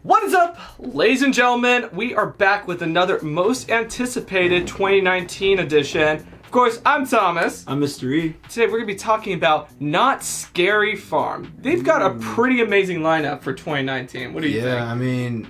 What is up, ladies and gentlemen? We are back with another most anticipated 2019 edition. Of course, I'm Thomas. I'm Mr. E. Today we're going to be talking about Knott Scary Farm. They've got a pretty amazing lineup for 2019. What do you think? Yeah, I mean,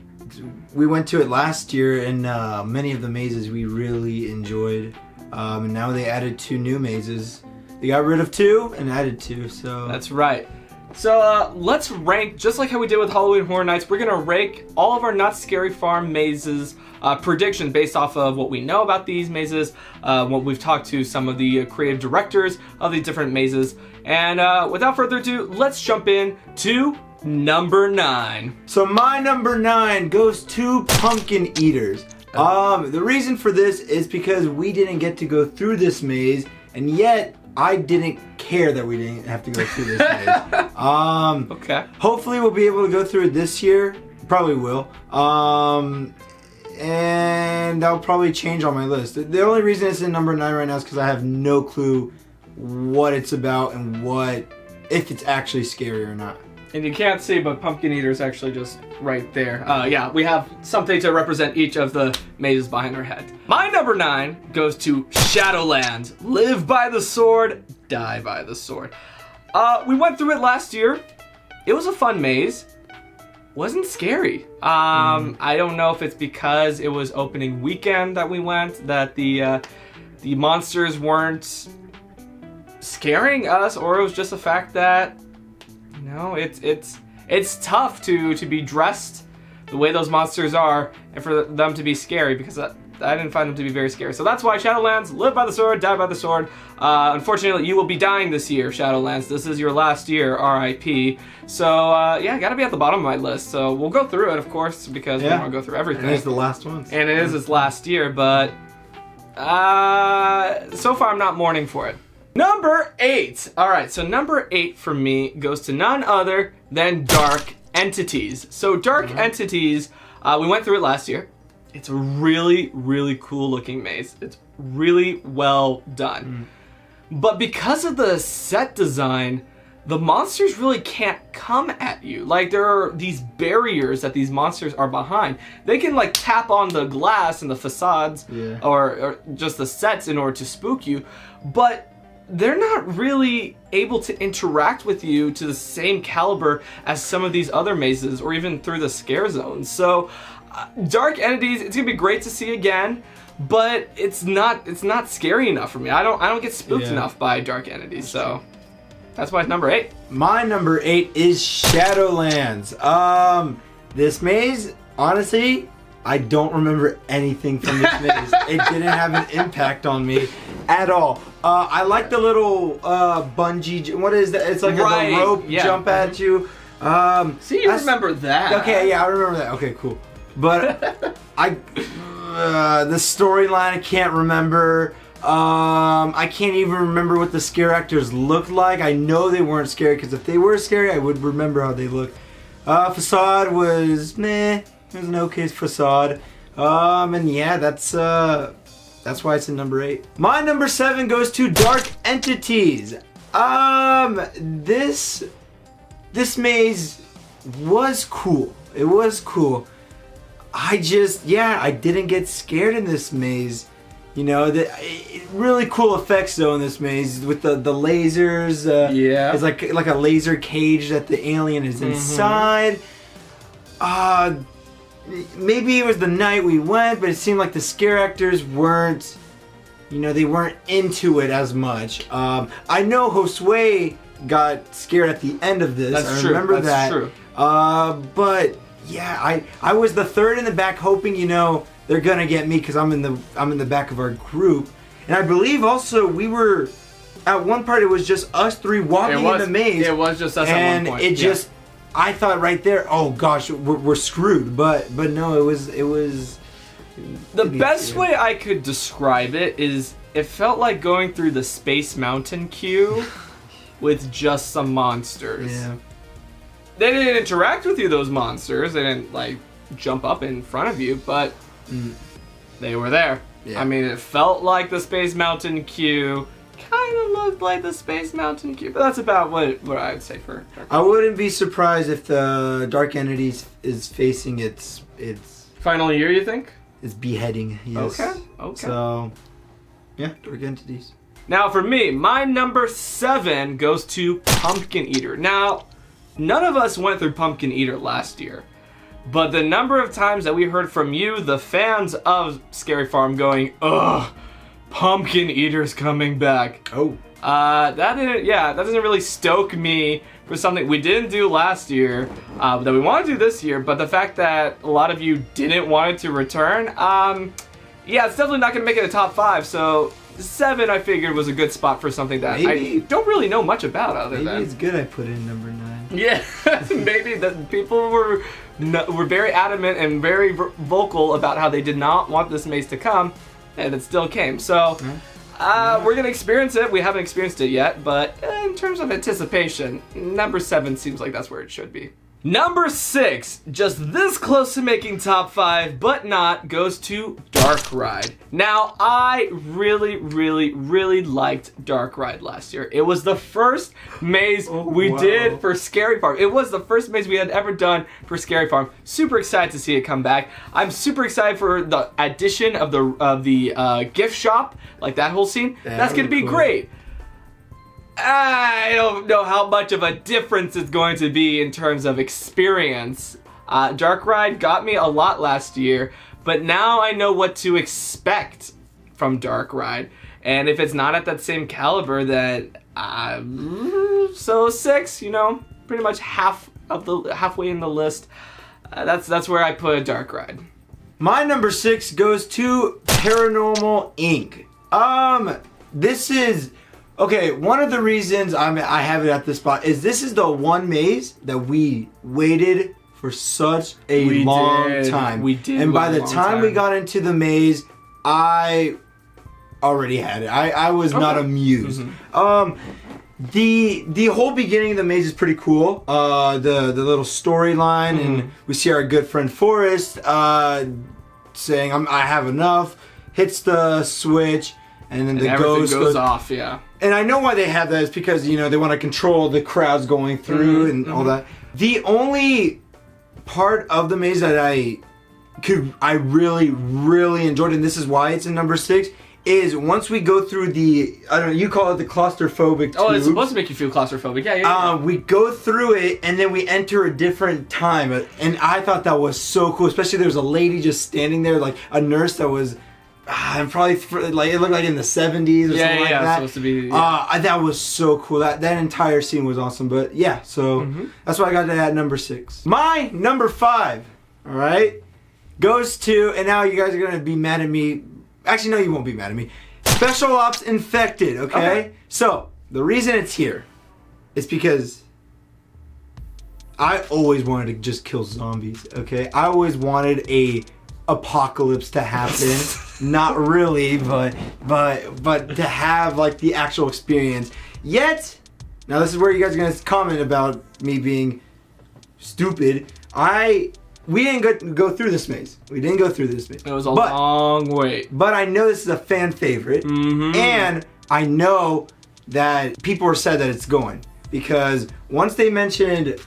we went to it last year, and many of the mazes we really enjoyed. And now they added 2 new mazes. They got rid of 2 and added 2, so... That's right. So let's rank, just like how we did with Halloween Horror Nights, we're going to rank all of our Knott Scary Farm mazes predictions based off of what we know about these mazes, what we've talked to some of the creative directors of the different mazes. And without further ado, let's jump in to number 9. So my number 9 goes to Pumpkin Eaters. The reason for this is because we didn't get to go through this maze, and yet I didn't care that we didn't have to go through this maze. Okay. Hopefully we'll be able to go through it this year. Probably will. And that'll probably change on my list. The only reason it's in number 9 right now is because I have no clue what it's about and if it's actually scary or not. And you can't see, but Pumpkin Eater is actually just right there. Yeah, we have something to represent each of the mazes behind our head. My number 9 goes to Shadowlands. Live by the sword, die by the sword. We went through it last year. It was a fun maze. Wasn't scary. I don't know if it's because it was opening weekend that we went, that the monsters weren't scaring us, or it was just the fact that no, it's tough to be dressed the way those monsters are and for them to be scary, because I didn't find them to be very scary. So that's why Shadowlands, live by the sword, die by the sword. Unfortunately, you will be dying this year, Shadowlands. This is your last year, RIP. So yeah, gotta be at the bottom of my list. So we'll go through it, of course, because we want to go through everything. And it's the last one. And it is its last year, but so far I'm not mourning for it. Number 8. All right, so number 8 for me goes to none other than Dark Entities. So Dark Entities, we went through it last year. It's a really, really cool looking maze. It's really well done. But because of the set design, the monsters really can't come at you. Like, there are these barriers that these monsters are behind. They can like tap on the glass and the facades or just the sets in order to spook you, but they're not really able to interact with you to the same caliber as some of these other mazes, or even through the scare zones. So Dark Entities, it's gonna be great to see again, but it's not scary enough for me. I don't get spooked enough by Dark Entities, so that's why it's number 8. My number 8 is Shadowlands. This maze, honestly, I don't remember anything from this maze. It didn't have an impact on me at all. I like the little bungee. What is that? It's like a rope jump at you. See, you remember that? Okay, yeah, I remember that. Okay, cool. But the storyline I can't remember. I can't even remember what the scare actors looked like. I know they weren't scary, because if they were scary, I would remember how they looked. Facade was meh. It was an okay facade. And yeah, that's why it's in number 8. My number 7 goes to Dark Entities. This maze was cool. It was cool. I didn't get scared in this maze. You know, really cool effects though in this maze with the lasers. It's like a laser cage that the alien is inside. Maybe it was the night we went, but it seemed like the scare actors weren't, they weren't into it as much. I know Josue got scared at the end of this. That's I true. remember That's that. True. But yeah, I was the third in the back, hoping they're gonna get me because I'm in the back of our group, and I believe also we were at one part. It was just us 3 walking in the maze. It was just us and at one point. I thought right there, oh gosh, we're screwed. But no, it was. The best way I could describe it is it felt like going through the Space Mountain queue with just some monsters. Yeah. They didn't interact with you, those monsters. They didn't like jump up in front of you, but they were there. Yeah. I mean, it felt like the Space Mountain queue kind of looked like the Space Mountain cube. But that's about what I would say for Dark I wouldn't be surprised if the Dark Entities is facing its final year, you think? its beheading. Yes. Okay. So, yeah, Dark Entities. Now for me, my number 7 goes to Pumpkin Eater. Now, none of us went through Pumpkin Eater last year, but the number of times that we heard from you, the fans of Scary Farm, going, ugh, Pumpkin Eater's coming back. Oh. That doesn't really stoke me for something we didn't do last year, that we want to do this year, but the fact that a lot of you didn't want it to return, yeah, it's definitely not going to make it a top 5, so 7 I figured was a good spot for something that I don't really know much about other than. Maybe it's good I put in number 9. Yeah, maybe the people were very adamant and very vocal about how they did not want this maze to come, and it still came, so... we're gonna experience it. We haven't experienced it yet, but in terms of anticipation, number 7 seems like that's where it should be. Number 6, just this close to making top 5, but not, goes to Dark Ride. Now, I really, really, really liked Dark Ride last year. It was the first maze we did for Scary Farm. It was the first maze we had ever done for Scary Farm. Super excited to see it come back. I'm super excited for the addition of the gift shop, like that whole scene. That's gonna be great. I don't know how much of a difference it's going to be in terms of experience. Dark Ride got me a lot last year, but now I know what to expect from Dark Ride. And if it's not at that same caliber, then so 6, pretty much halfway in the list. That's where I put Dark Ride. My number 6 goes to Paranormal Inc. This is... Okay, one of the reasons I have it at this spot is this is the one maze that we waited for such a long time. We did. And by the time we got into the maze, I already had it. I was not amused. The whole beginning of the maze is pretty cool. The little storyline, and we see our good friend Forrest saying, "I have enough," hits the switch. And then the ghost goes off, yeah. And I know why they have that is because, they want to control the crowds going through and all that. The only part of the maze that I really, really enjoyed, and this is why it's in number 6, is once we go through you call it the claustrophobic tube. Oh, it's supposed to make you feel claustrophobic, yeah. We go through it, and then we enter a different time. And I thought that was so cool, especially there was a lady just standing there, like a nurse that was... I'm probably like it looked like in the 70s or something like that. Yeah, supposed to be. Yeah. That was so cool. That entire scene was awesome. But yeah, so that's why I got to at number 6. My number 5, all right, goes to, and now you guys are gonna be mad at me. Actually, no, you won't be mad at me. Special Ops Infected. Okay. So the reason it's here is because I always wanted to just kill zombies. Okay, I always wanted a apocalypse to happen. Not really, but to have like the actual experience. Yet, now this is where you guys are gonna comment about me being stupid. We didn't go through this maze. We didn't go through this maze. It was a long wait. But I know this is a fan favorite, and I know that people are sad that it's going. Because once they mentioned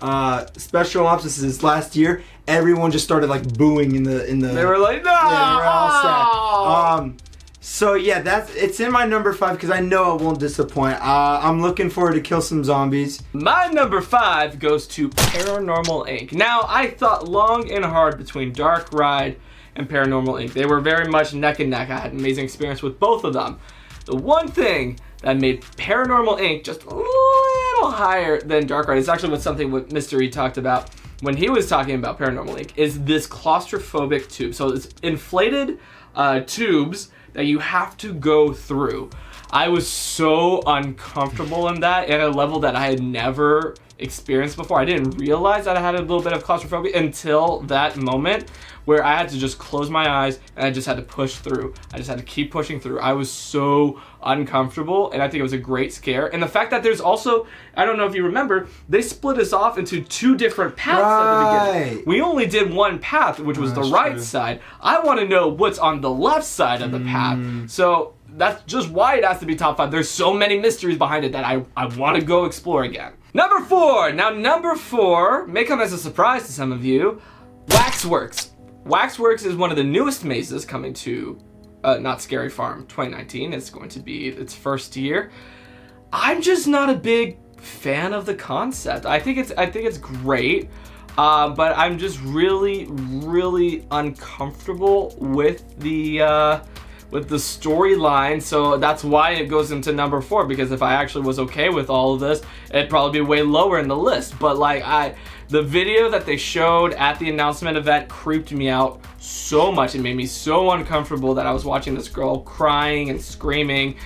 Special Ops this last year, everyone just started like booing in the. They were like, no. Yeah, they were all sad. So yeah, it's in my number 5 because I know it won't disappoint. I'm looking forward to kill some zombies. My number 5 goes to Paranormal Inc. Now I thought long and hard between Dark Ride and Paranormal Inc. They were very much neck and neck. I had an amazing experience with both of them. The one thing that made Paranormal Inc. just a little higher than Dark Ride is actually something what Mystery talked about when he was talking about Paranormal Inc. is this claustrophobic tube. So it's inflated tubes that you have to go through. I was so uncomfortable in that at a level that I had never experienced before. I didn't realize that I had a little bit of claustrophobia until that moment where I had to just close my eyes and I just had to push through. I just had to keep pushing through. I was so uncomfortable, and I think it was a great scare. And the fact that there's also, I don't know if you remember, they split us off into 2 different paths at the beginning. We only did one path, which was the right side. I want to know what's on the left side of the path. So that's just why it has to be top 5. There's so many mysteries behind it that I want to go explore again. Number 4. Now, number 4 may come as a surprise to some of you. Waxworks. Waxworks is one of the newest mazes coming to Not Scary Farm 2019. It's going to be its first year. I'm just not a big fan of the concept. I think it's great, but I'm just really uncomfortable with the storyline. So that's why it goes into number 4, because if I actually was okay with all of this, it'd probably be way lower in the list. But like the video that they showed at the announcement event creeped me out so much. It made me so uncomfortable that I was watching this girl crying and screaming.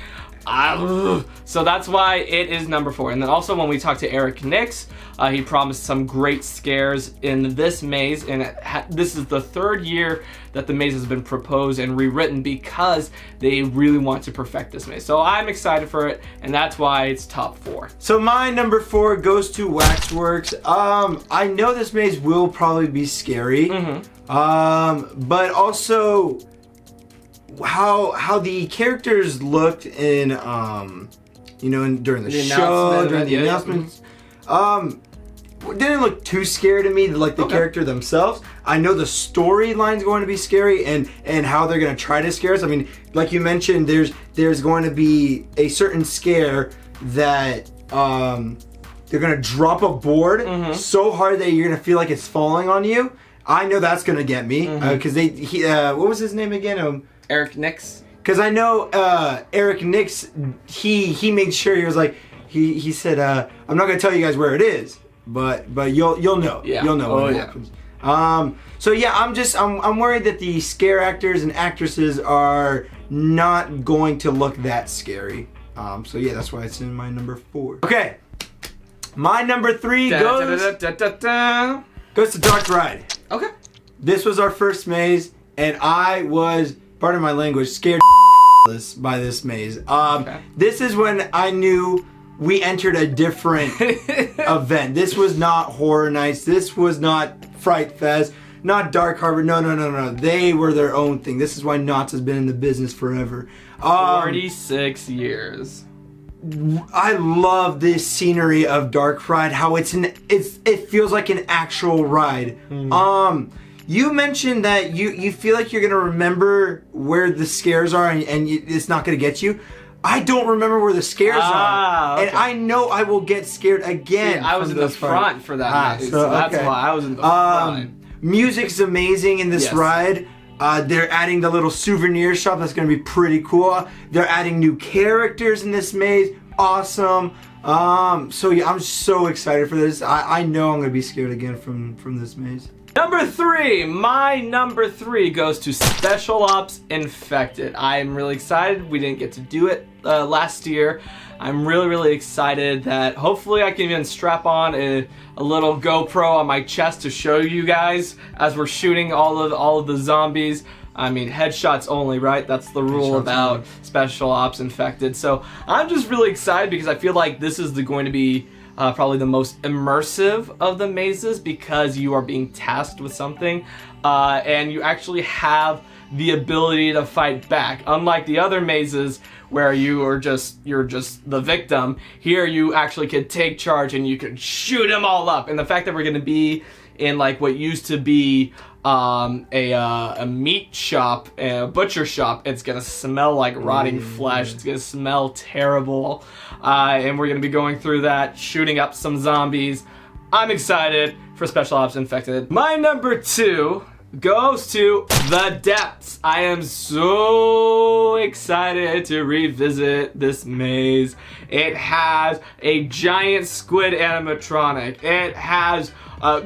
So that's why it is number 4. And then also when we talked to Eric Nix, he promised some great scares in this maze, and this is the 3rd year that the maze has been proposed and rewritten because they really want to perfect this maze. So I'm excited for it, and that's why it's top 4. So my number 4 goes to Waxworks. I know this maze will probably be scary, but also how the characters looked in during the show, during the announcements, didn't look too scary to me, like the character themselves. I know the storyline's going to be scary, and how they're going to try to scare us. I mean, like you mentioned, there's going to be a certain scare that they're going to drop a board so hard that you're going to feel like it's falling on you. I know that's going to get me, because what was his name again? Eric Nix. Because I know Eric Nix, he made sure he was like, he said, I'm not gonna tell you guys where it is, but you'll know. Yeah. You'll know when it happens. So yeah, I'm worried that the scare actors and actresses are not going to look that scary. So yeah, that's why it's in my number 4. Okay, my number 3 goes to Dark Ride. Okay. This was our first maze, and I was, pardon my language, scared by this maze. This is when I knew we entered a different event. This was not Horror Nights. This was not Fright Fest. Not Dark Harbor. No. They were their own thing. This is why Knott has been in the business forever. 46 years. I love this scenery of Dark Ride. How it feels like an actual ride. You mentioned that you feel like you're gonna remember where the scares are, and it's not gonna get you. I don't remember where the scares are, and I know I will get scared again. See, I was in the front for that night, so that's why I was in the front. Music's amazing in this ride. They're adding the little souvenir shop. That's gonna be pretty cool. They're adding new characters in this maze. Awesome. So yeah, I'm so excited for this. I know I'm gonna be scared again from this maze. Number 3, my number 3 goes to Special Ops Infected. I'm really excited. We didn't get to do it last year. I'm really excited that hopefully I can even strap on a little GoPro on my chest to show you guys as we're shooting all of the zombies. I mean, headshots only, right? That's the rule about Special Ops Infected. So I'm just really excited because I feel like this is going to be probably the most immersive of the mazes, because you are being tasked with something and you actually have the ability to fight back. Unlike the other mazes where you're just the victim, here you actually could take charge and you could shoot them all up. And the fact that we're going to be in like what used to be a meat shop, a butcher shop, it's gonna smell like rotting flesh. It's gonna smell terrible, and we're gonna be going through that, shooting up some zombies. I'm excited for Special Ops Infected. My number 2 goes to The Depths. I am so excited to revisit this maze. It has a giant squid animatronic. It has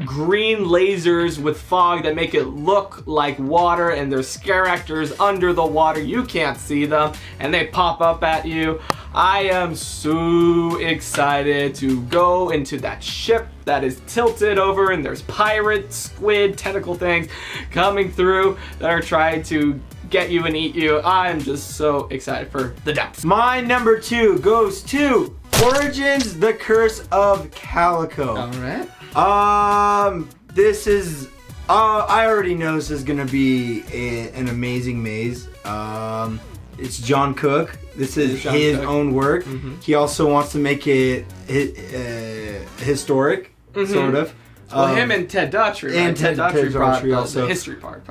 green lasers with fog that make it look like water, and there's scare actors under the water. You can't see them, and they pop up at you. I am so excited to go into that ship that is tilted over, and there's pirate squid tentacle things coming through that are trying to get you and eat you. I'm just so excited for The Depths. My number 2 goes to Origins: The Curse of Calico. All right. This is, I already know this is gonna be an amazing maze. it's John Cook. This is John his Cook. own work. He also wants to make it historic, sort of. Well, him and Ted Daughtry, right? and Ted Daughtry brought Daughtry also. the history part.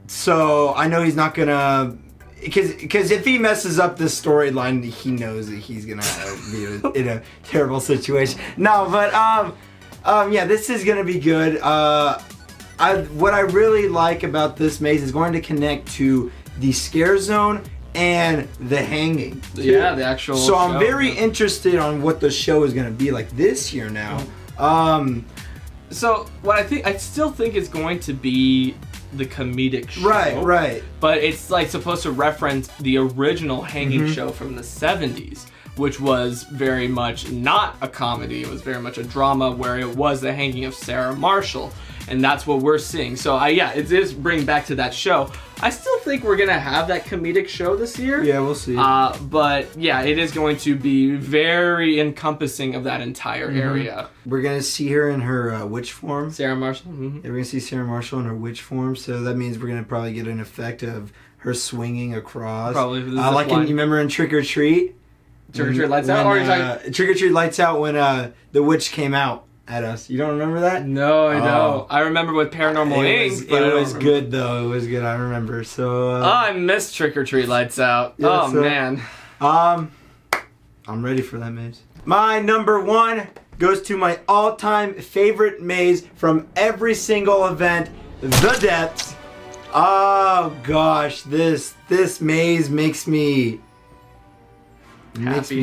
So I know he's not gonna, because if he messes up this storyline, he knows that he's gonna be in a terrible situation. No, but yeah, this is gonna be good. What I really like about this maze is going to connect to the scare zone and the hanging. Yeah, the actual. So I'm show. very interested on what the show is gonna be like this year now. So what I still think it's going to be the comedic show. Right. But it's like supposed to reference the original hanging Mm-hmm. show from the 70s, which was very much not a comedy. It was very much a drama where it was the hanging of Sarah Marshall. And that's what we're seeing. So yeah, it is bringing back to that show. I still think we're gonna have that comedic show this year. Yeah, we'll see. But yeah, it is going to be very encompassing of that entire area. We're gonna see her in her witch form. Sarah Marshall. Yeah, we're gonna see Sarah Marshall in her witch form, so that means we're gonna probably get an effect of her swinging across. Probably the like zip line. you remember in Trick or Treat? Trick or Treat Lights Out? Or Trick or Treat Lights Out when the witch came out at us. You don't remember that? No, I Oh. don't. I remember with Paranormal Inc. but I It don't was remember. good though. It was good. I remember. So. Oh, I missed Trick or Treat Lights Out. Yeah, Oh so- man. I'm ready for that maze. My number one goes to my all-time favorite maze from every single event, The Depths. Oh gosh, this maze makes me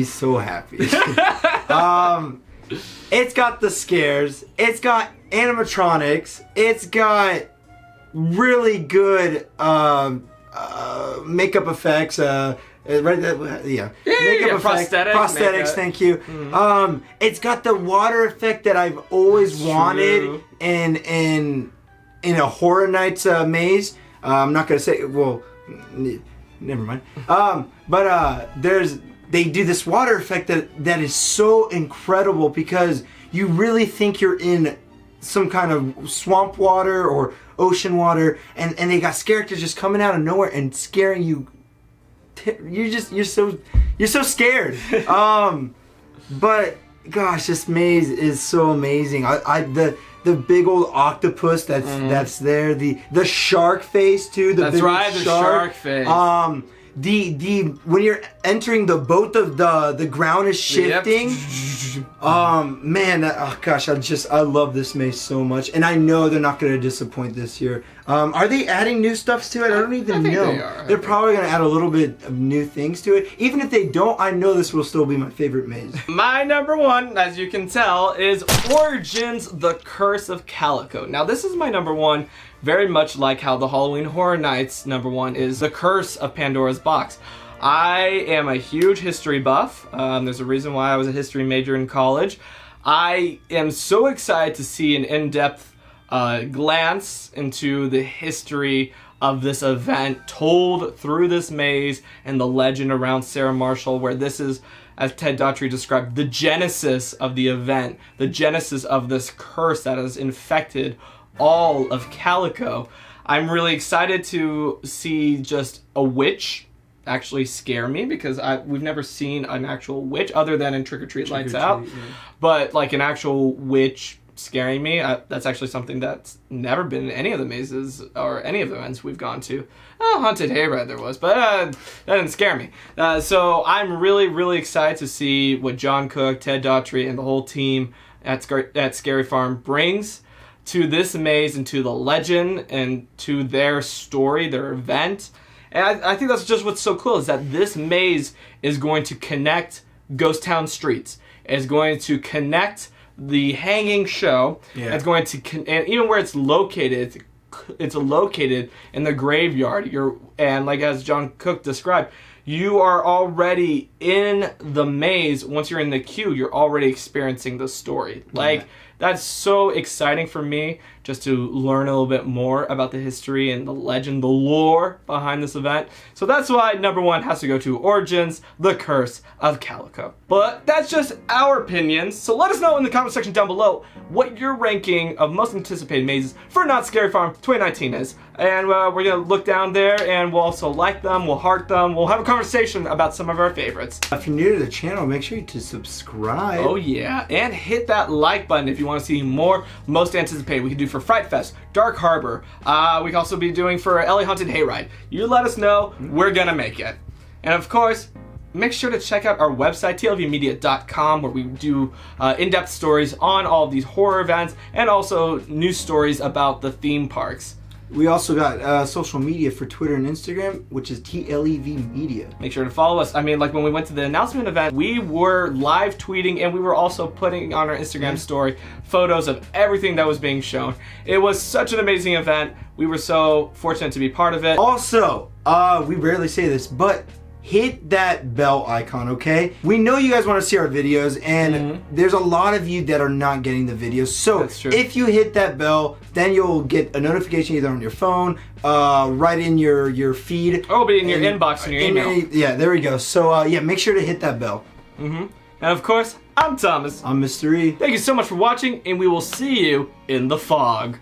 so happy. It's got the scares, it's got animatronics, it's got really good makeup effects. Makeup effects, prosthetics. makeup. Thank you. It's got the water effect that I've always wanted in a Horror Nights maze. I'm not gonna say. Well, never mind. But they do this water effect that is so incredible because you really think you're in some kind of swamp water or ocean water, and they got characters just coming out of nowhere and scaring you. You're so scared. But gosh, this maze is so amazing. The big old octopus that's there. The shark face too. The Shark face. When you're entering the boat, the ground is shifting. Man, I love this maze so much, and I know they're not going to disappoint this year. Are they adding new stuff to it? I don't even know. They are. They're probably going to add a little bit of new things to it. Even if they don't, I know this will still be my favorite maze. My number one, as you can tell, is Origins: The Curse of Calico. Now, this is my number one, very much like how the Halloween Horror Nights number one is The Curse of Pandora's Box. I am a huge history buff. There's a reason why I was a history major in college. I am so excited to see an in-depth glance into the history of this event told through this maze and the legend around Sarah Marshall, where this is, as Ted Daughtry described, the genesis of the event, the genesis of this curse that has infected all of Calico. I'm really excited to see just a witch actually scare me, because we've never seen an actual witch other than in Trick or Treat Lights Out. Yeah. But like an actual witch scaring me, that's actually something that's never been in any of the mazes or any of the events we've gone to. Haunted Hayride there was, but that didn't scare me. So I'm really, really excited to see what John Cook, Ted Daughtry, and the whole team at Scary Farm brings to this maze and to the legend and to their story, their event. And I think that's just what's so cool, is that this maze is going to connect Ghost Town streets. It's going to connect the hanging show. Yeah. It's going to and even where it's located, it's located in the graveyard. And like as John Cook described, you are already in the maze. Once you're in the queue, you're already experiencing the story. Like, that's so exciting for me, just to learn a little bit more about the history and the legend, the lore behind this event. So that's why number 1 has to go to Origins, The Curse of Calico. But that's just our opinions, so let us know in the comment section down below what your ranking of most anticipated mazes for Knott's Scary Farm 2019 is. And we're going to look down there and we'll also like them, we'll heart them, we'll have a conversation about some of our favorites. If you're new to the channel, make sure to subscribe. Oh yeah, and hit that like button if you want to see more most anticipated. We can do for Fright Fest, Dark Harbor. We can also be doing for LA Haunted Hayride. You let us know, we're gonna make it. And of course, make sure to check out our website, TLEVmedia.com, where we do in-depth stories on all of these horror events and also news stories about the theme parks. We also got social media for Twitter and Instagram, which is TLEV Media. Make sure to follow us. I mean, like when we went to the announcement event, we were live tweeting and we were also putting on our Instagram story photos of everything that was being shown. It was such an amazing event. We were so fortunate to be part of it. Also, we rarely say this, but hit that bell icon, okay? We know you guys want to see our videos, and there's a lot of you that are not getting the videos. So if you hit that bell, then you'll get a notification either on your phone, right in your feed. Oh, but in your inbox, in your email. Yeah, there we go. So yeah, make sure to hit that bell. And of course, I'm Thomas. I'm Mr. E. Thank you so much for watching, and we will see you in the fog.